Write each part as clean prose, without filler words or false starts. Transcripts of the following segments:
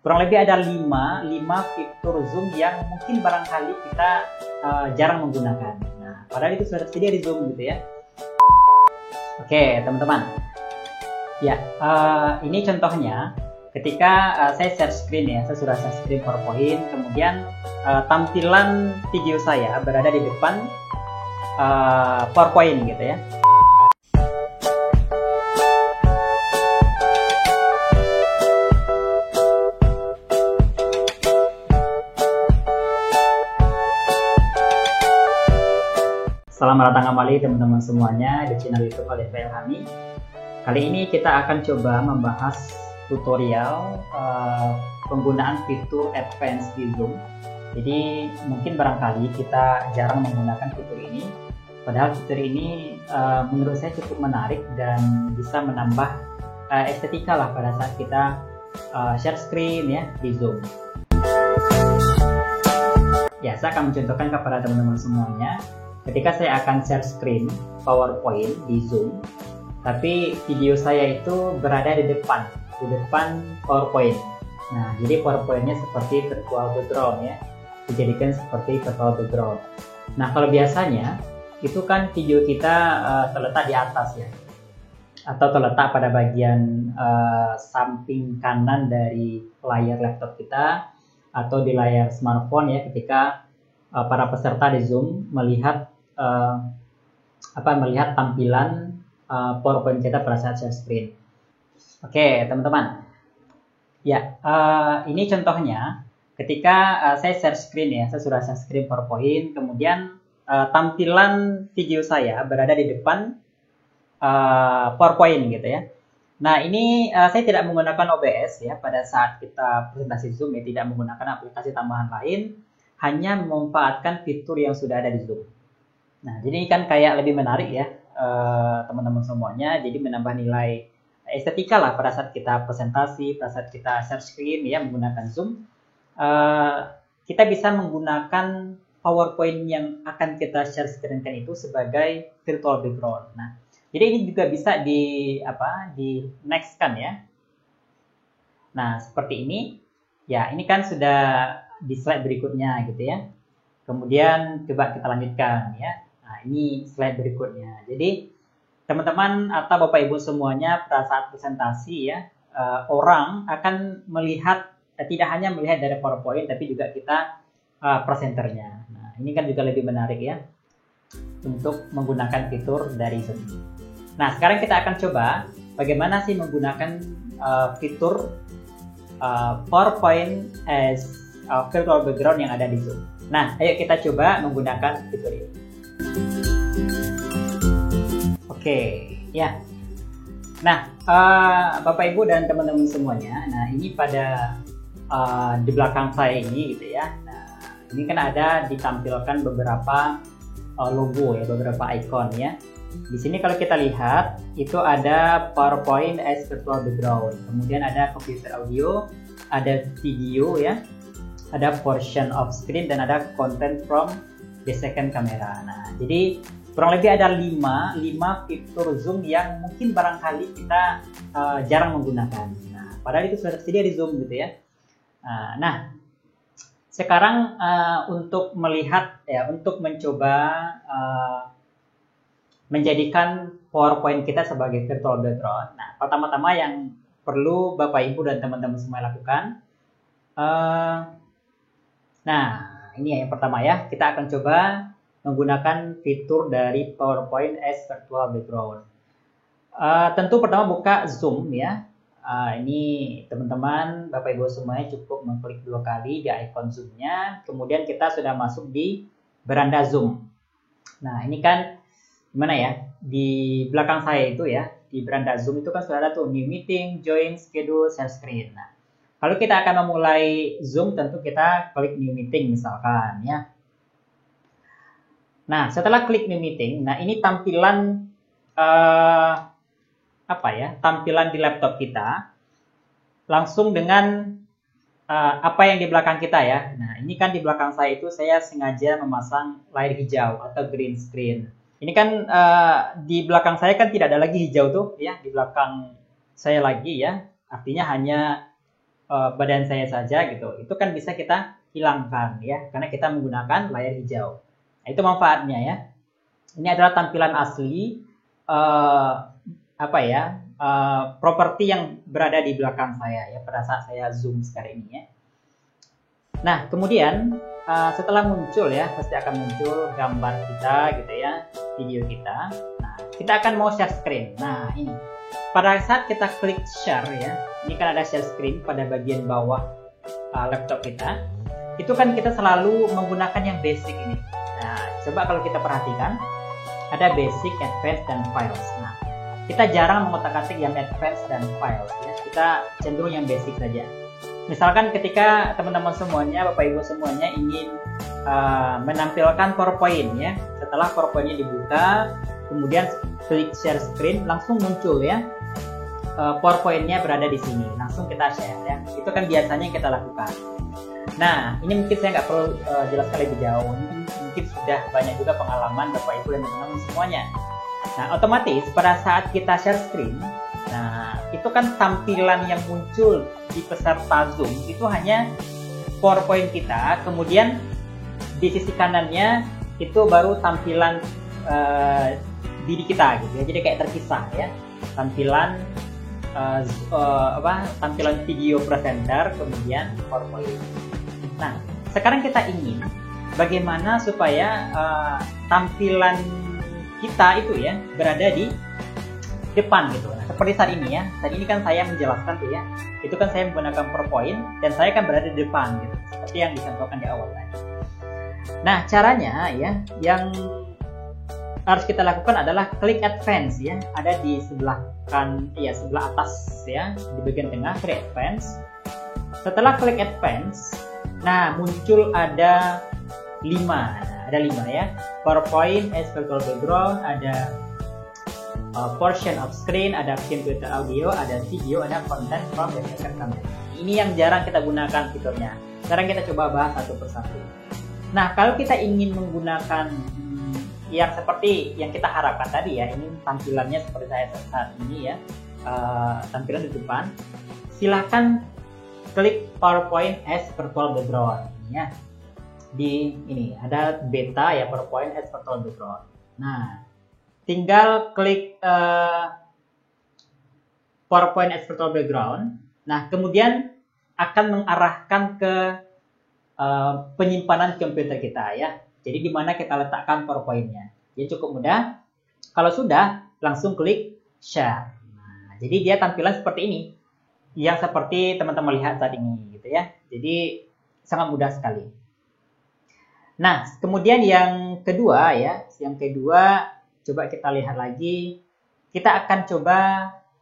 kurang lebih ada 5 fitur Zoom yang mungkin barangkali kita jarang menggunakan. Nah, padahal itu sudah tersedia di Zoom gitu ya. Oke, teman-teman. Ya, ini contohnya ketika saya share screen ya, saya sudah share screen PowerPoint, kemudian tampilan video saya berada di depan PowerPoint gitu ya. Selamat datang kembali teman-teman semuanya di channel YouTube Alif Ilhami. Kali ini kita akan coba membahas tutorial penggunaan fitur advance di Zoom. Jadi mungkin barangkali kita jarang menggunakan fitur ini, padahal fitur ini menurut saya cukup menarik dan bisa menambah estetika lah pada saat kita share screen ya di Zoom. Ya, saya akan mencontohkan kepada teman-teman semuanya. Ketika saya akan share screen PowerPoint di Zoom, tapi video saya itu berada di depan PowerPoint. Nah, jadi PowerPoint-nya seperti virtual background ya, dijadikan seperti virtual background. Nah, kalau biasanya itu kan video kita terletak di atas ya, atau terletak pada bagian samping kanan dari layar laptop kita, atau di layar smartphone ya, ketika para peserta di Zoom melihat melihat tampilan PowerPoint kita pada saat share screen. Oke, teman-teman. Ya, ini contohnya ketika saya share screen ya, saya sudah share screen PowerPoint, kemudian tampilan video saya berada di depan PowerPoint gitu ya. Nah, ini saya tidak menggunakan OBS ya pada saat kita presentasi Zoom ya, tidak menggunakan aplikasi tambahan lain, hanya memanfaatkan fitur yang sudah ada di Zoom. Nah, jadi ini kan kayak lebih menarik ya teman-teman semuanya, jadi menambah nilai estetika lah pada saat kita presentasi, pada saat kita share screen ya menggunakan Zoom. Kita bisa menggunakan PowerPoint yang akan kita share screen-kan itu sebagai virtual background. Nah, jadi ini juga bisa di next-kan ya. Nah, seperti ini. Ya, ini kan sudah di slide berikutnya gitu ya. Kemudian coba kita lanjutkan ya. Nah, ini slide berikutnya. Jadi teman-teman atau Bapak Ibu semuanya pada saat presentasi ya, orang akan melihat tidak hanya melihat dari PowerPoint tapi juga kita presenternya. Nah, ini kan juga lebih menarik ya untuk menggunakan fitur dari Zoom. Nah, sekarang kita akan coba bagaimana sih menggunakan fitur PowerPoint as virtual background yang ada di Zoom. Nah, ayo kita coba menggunakan fitur ini. Oke, ya. Nah, Bapak Ibu dan teman-teman semuanya, nah ini pada di belakang saya ini gitu ya. Nah, ini kan ada ditampilkan beberapa logo ya, beberapa icon ya. Di sini kalau kita lihat itu ada PowerPoint as virtual background, kemudian ada computer audio, ada video ya, ada portion of screen, dan ada content from the second camera. Nah, jadi kurang lebih ada 5 fitur Zoom yang mungkin barangkali kita jarang menggunakan. Nah, padahal itu sudah tersedia di Zoom gitu ya. Nah, sekarang untuk melihat ya, untuk mencoba menjadikan PowerPoint kita sebagai virtual background. Nah, pertama-tama yang perlu Bapak Ibu dan teman-teman semua lakukan, nah ini ya yang pertama ya, kita akan coba menggunakan fitur dari PowerPoint as virtual background. Tentu pertama buka Zoom ya. Ini teman-teman Bapak Ibu semuanya cukup mengklik 2 kali di icon Zoom-nya, kemudian kita sudah masuk di beranda Zoom. Nah, ini kan gimana ya, di belakang saya itu ya, di beranda Zoom itu kan sudah ada tuh new meeting, join, schedule, share screen. Nah, kalau kita akan memulai Zoom, tentu kita klik new meeting misalkan ya. Nah, setelah klik new meeting, nah ini tampilan tampilan di laptop kita langsung dengan apa yang di belakang kita ya. Nah, ini kan di belakang saya itu saya sengaja memasang layar hijau atau green screen. Ini kan di belakang saya kan tidak ada lagi hijau tuh ya, di belakang saya lagi ya. Artinya hanya badan saya saja gitu, itu kan bisa kita hilangkan ya, karena kita menggunakan layar hijau. Nah, itu manfaatnya ya. Ini adalah tampilan asli properti yang berada di belakang saya ya pada saat saya zoom sekarang ini ya. Nah, kemudian setelah muncul ya, pasti akan muncul gambar kita gitu ya, video kita. Nah, kita akan mau share screen. Nah, ini pada saat kita klik share ya, ini kan ada share screen pada bagian bawah laptop kita. Itu kan kita selalu menggunakan yang basic ini. Nah, coba kalau kita perhatikan, ada basic, advanced, dan files. Nah, kita jarang mengotak-atik yang advanced dan files ya. Kita cenderung yang basic saja. Misalkan ketika teman-teman semuanya, Bapak Ibu semuanya ingin menampilkan PowerPoint ya. Setelah PowerPoint-nya dibuka, kemudian klik share screen, langsung muncul ya. PowerPoint-nya berada di sini. Langsung kita share ya. Itu kan biasanya yang kita lakukan. Nah, ini mungkin saya nggak perlu jelaskan lebih jauh. Mungkin sudah banyak juga pengalaman Bapak Ibu dan teman-teman semuanya. Nah, otomatis pada saat kita share screen, nah itu kan tampilan yang muncul di peserta Zoom itu hanya PowerPoint kita, kemudian di sisi kanannya itu baru tampilan diri kita gitu ya. Jadi kayak terpisah ya. Tampilan tampilan video presenter, kemudian PowerPoint. Nah, sekarang kita ingin bagaimana supaya tampilan kita itu ya berada di depan gitu. Nah, seperti saat ini ya. Saat ini kan saya menjelaskan tuh ya. Itu kan saya menggunakan PowerPoint dan saya kan berada di depan gitu. Seperti yang disampaikan di awal tadi. Nah, caranya ya yang harus kita lakukan adalah klik advance ya. Ada di sebelah sebelah atas ya, di bagian tengah klik advance. Setelah klik advance, nah muncul ada 5. Ada 5 ya. PowerPoint as virtual background, ada portion of screen, ada computer audio, ada video, ada content from the second camera. Ini yang jarang kita gunakan fiturnya. Sekarang kita coba bahas satu persatu. Nah, kalau kita ingin menggunakan yang seperti yang kita harapkan tadi ya, ini tampilannya seperti saya saat ini ya, tampilan di depan. Silakan klik PowerPoint as virtual background ya. Di ini ada beta ya, PowerPoint as virtual background. Nah, tinggal klik PowerPoint as virtual background. Nah, kemudian akan mengarahkan ke penyimpanan komputer kita ya. Jadi di mana kita letakkan PowerPoint-nya. Jadi cukup mudah. Kalau sudah, langsung klik share. Nah, jadi dia tampilan seperti ini. Yang seperti teman-teman lihat saat ini gitu ya. Jadi sangat mudah sekali. Nah, kemudian yang kedua ya, coba kita lihat lagi. Kita akan coba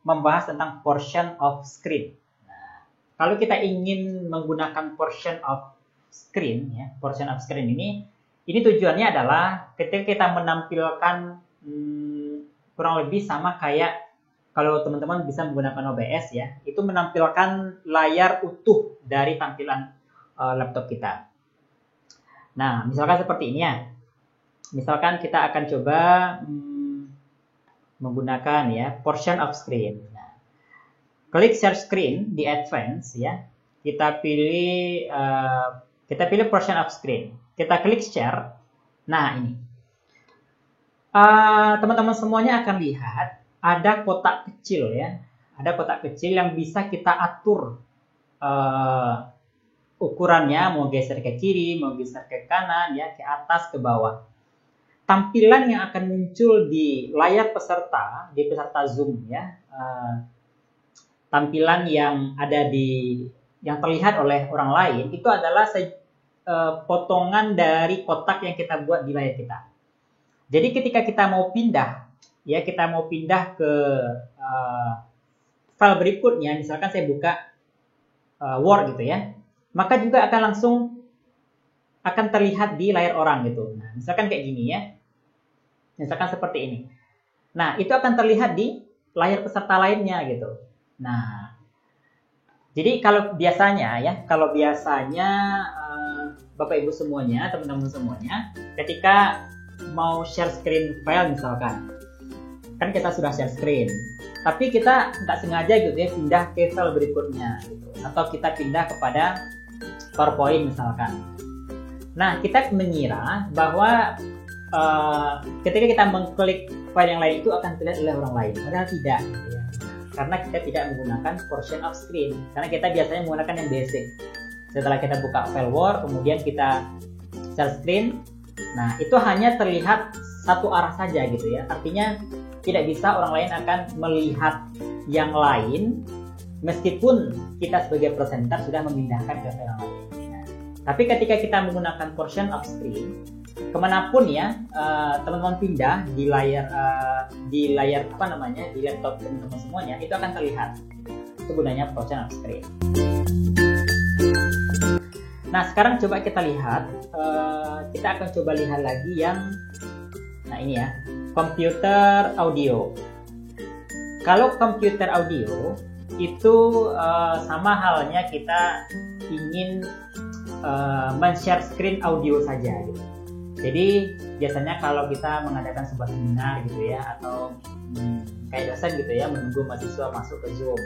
membahas tentang portion of screen. Nah, kalau kita ingin menggunakan portion of screen ya, portion of screen ini tujuannya adalah ketika kita menampilkan kurang lebih sama kayak kalau teman-teman bisa menggunakan OBS ya, itu menampilkan layar utuh dari tampilan laptop kita. Nah, misalkan seperti ini ya. Misalkan kita akan coba menggunakan ya portion of screen. Nah, klik share screen di advance ya. Kita pilih portion of screen. Kita klik share. Nah, ini. Teman-teman semuanya akan lihat ada kotak kecil ya. Ada kotak kecil yang bisa kita atur ukurannya, mau geser ke kiri, mau geser ke kanan, ya, ke atas, ke bawah. Tampilan yang akan muncul di layar peserta, di peserta Zoom, ya, tampilan yang ada yang terlihat oleh orang lain, itu adalah potongan dari kotak yang kita buat di layar kita. Jadi ketika kita mau pindah, ya, kita mau pindah ke file berikutnya, misalkan saya buka Word gitu ya, maka juga akan langsung akan terlihat di layar orang gitu. Nah, misalkan kayak gini ya, misalkan seperti ini. Nah, itu akan terlihat di layar peserta lainnya gitu. Nah, jadi kalau biasanya Bapak Ibu semuanya, teman-teman semuanya, ketika mau share screen file misalkan, kan kita sudah share screen, tapi kita nggak sengaja gitu ya pindah ke file berikutnya gitu. atau kita pindah kepada PowerPoint misalkan. Nah, kita mengira bahwa ketika kita mengklik file yang lain itu akan terlihat oleh orang lain, padahal tidak, gitu ya. Karena kita tidak menggunakan portion of screen, karena kita biasanya menggunakan yang basic. Setelah kita buka file Word, kemudian kita share screen, nah itu hanya terlihat satu arah saja gitu ya. Artinya tidak bisa orang lain akan melihat yang lain meskipun kita sebagai presenter sudah memindahkan ke file yang lain. Nah, tapi ketika kita menggunakan portion of screen, kemanapun ya teman-teman pindah di layar di laptop teman-teman semuanya, itu akan terlihat. Itu gunanya portion of screen. Nah, sekarang coba kita lihat, kita akan coba lihat lagi yang, nah ini ya, computer audio. Kalau computer audio itu sama halnya kita ingin men-share screen audio saja gitu. Jadi biasanya kalau kita mengadakan sebuah seminar gitu ya, atau kayak dosen gitu ya, menunggu mahasiswa masuk ke Zoom.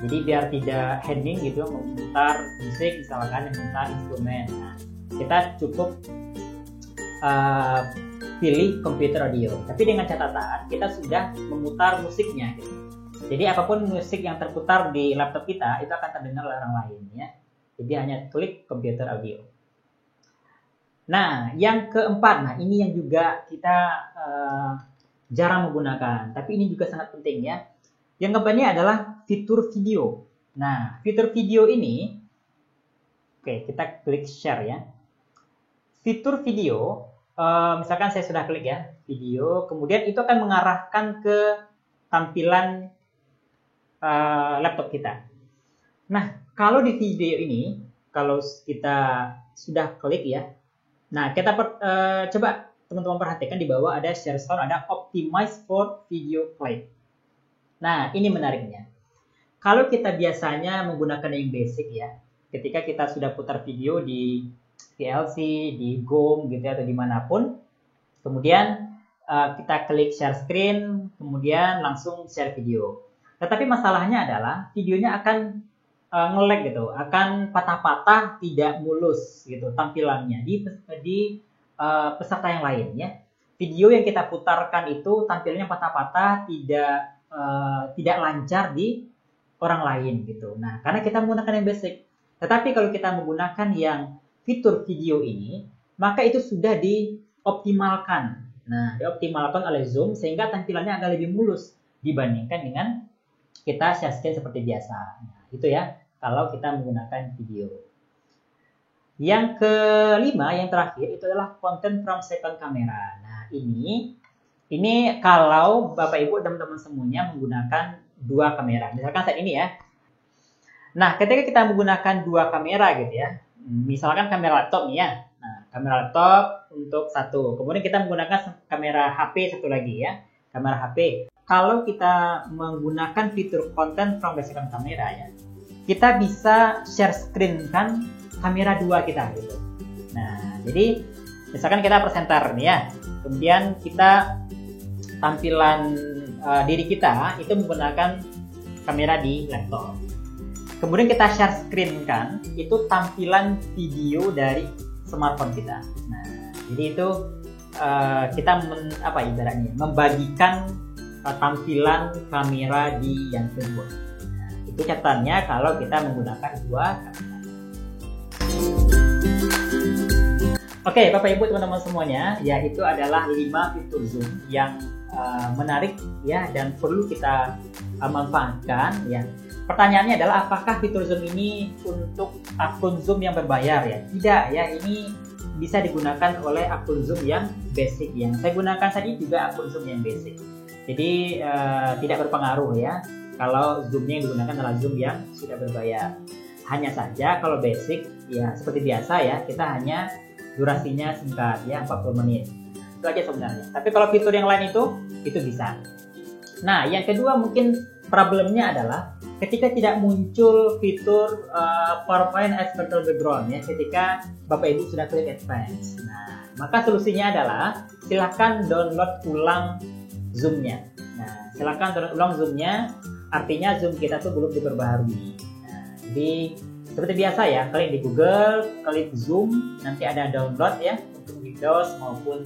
Jadi biar tidak heading gitu, memutar musik misalkan, memutar instrumen. Nah, kita cukup pilih computer audio. Tapi dengan catatan kita sudah memutar musiknya gitu. Jadi apapun musik yang terputar di laptop kita itu akan terdengar oleh orang lain ya. Jadi hanya klik computer audio. Nah, yang keempat, nah ini yang juga kita jarang menggunakan, tapi ini juga sangat penting ya. Yang keempatnya adalah fitur video. Nah, fitur video ini, oke, kita klik share ya. Fitur video, misalkan saya sudah klik ya, video, kemudian itu akan mengarahkan ke tampilan laptop kita. Nah, kalau di video ini, kalau kita sudah klik ya, nah kita coba teman-teman perhatikan di bawah ada share sound, ada optimize for video play. Nah, ini menariknya. Kalau kita biasanya menggunakan yang basic ya, ketika kita sudah putar video di VLC, di GOM gitu ya, atau dimanapun, kemudian kita klik share screen, kemudian langsung share video. Tetapi masalahnya adalah videonya akan nge-lag gitu, akan patah-patah, tidak mulus gitu tampilannya di peserta yang lain ya. Video yang kita putarkan itu tampilannya patah-patah, tidak lancar di orang lain gitu. Nah, karena kita menggunakan yang basic. Tetapi kalau kita menggunakan yang fitur video ini, maka itu sudah dioptimalkan. Nah, dioptimalkan oleh Zoom sehingga tampilannya agak lebih mulus dibandingkan dengan kita share screen seperti biasa. Nah, itu ya, kalau kita menggunakan video. Yang kelima, yang terakhir itu adalah content from second camera. Nah, ini kalau Bapak Ibu dan teman-teman semuanya menggunakan dua kamera. Misalkan saat ini ya. Nah, ketika kita menggunakan dua kamera gitu ya. Misalkan kamera laptop nih ya. Nah, kamera laptop untuk satu. Kemudian kita menggunakan kamera HP satu lagi ya. Kamera HP. Kalau kita menggunakan fitur content from the second camera ya, kita bisa share screen kan kamera dua kita gitu. Nah, jadi misalkan kita presenter nih ya, kemudian kita tampilan diri kita itu menggunakan kamera di laptop. Kemudian kita share screen kan itu tampilan video dari smartphone kita. Nah, jadi itu kita ibaratnya membagikan tampilan kamera di yang kedua. Nah, itu catatannya kalau kita menggunakan dua kamera. Oke, Bapak Ibu teman-teman semuanya, ya itu adalah 5 fitur Zoom yang menarik ya dan perlu kita manfaatkan ya. Pertanyaannya adalah apakah fitur Zoom ini untuk akun Zoom yang berbayar ya? Tidak ya, ini bisa digunakan oleh akun Zoom yang basic. Yang saya gunakan saat ini juga akun Zoom yang basic. Jadi tidak berpengaruh ya kalau Zoom-nya yang digunakan adalah Zoom yang sudah berbayar. Hanya saja kalau basic ya seperti biasa ya, kita hanya durasinya singkat ya 40 menit. Itu aja sebenarnya. Tapi kalau fitur yang lain itu bisa. Nah, yang kedua mungkin problemnya adalah ketika tidak muncul fitur PowerPoint as virtual background ya ketika Bapak Ibu sudah klik advance. Nah, maka solusinya adalah silakan download ulang Zoom-nya. Nah, silakan download ulang Zoom-nya, artinya Zoom kita tuh belum diperbaharui. Nah, Jadi seperti biasa ya, klik di Google, klik Zoom, nanti ada download ya untuk Windows maupun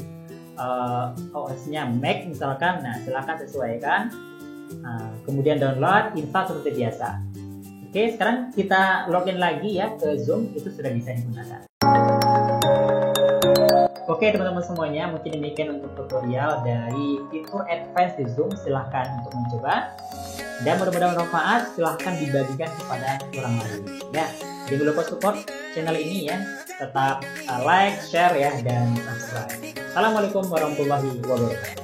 OS-nya Mac misalkan. Nah, silahkan sesuaikan. Kemudian download, install seperti biasa. Oke, sekarang kita login lagi ya ke Zoom, itu sudah bisa digunakan. Oke teman-teman semuanya, mungkin demikian untuk tutorial dari fitur advance di Zoom. Silahkan untuk mencoba dan mudah-mudahan bermanfaat. Silahkan dibagikan kepada orang lain ya. Jangan lupa support channel ini ya, tetap like, share ya, dan subscribe. Assalamualaikum warahmatullahi wabarakatuh.